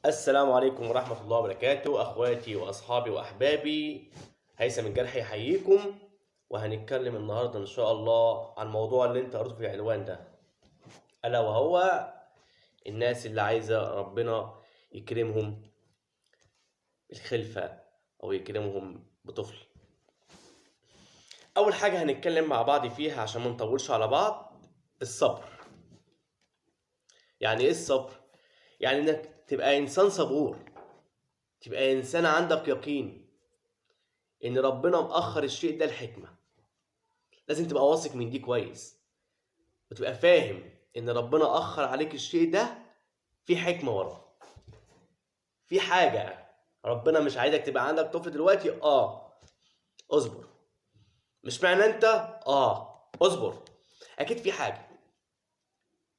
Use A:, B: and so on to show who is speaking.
A: السلام عليكم ورحمة الله وبركاته، أخواتي وأصحابي وأحبابي. هيثم الجرح يحييكم. وهنتكلم النهاردة إن شاء الله عن الموضوع اللي أنت قريته في العنوان ده، ألا وهو الناس اللي عايزة ربنا يكرمهم بالخلفة أو يكرمهم بطفل. أول حاجة هنتكلم مع بعض فيها عشان ما نطولش على بعض: الصبر. يعني إيه الصبر؟ يعني إنك تبقى إنسان صبور، تبقى إنسان عندك يقين إن ربنا مأخر الشيء ده لحكمة. لازم تبقى واثق من دي كويس، وتبقى فاهم إن ربنا أخر عليك الشيء ده في حكمة وراه، في حاجة. ربنا مش عايزك تبقى عندك طفل دلوقتي، اصبر. مش معنى انت اصبر، اكيد في حاجة.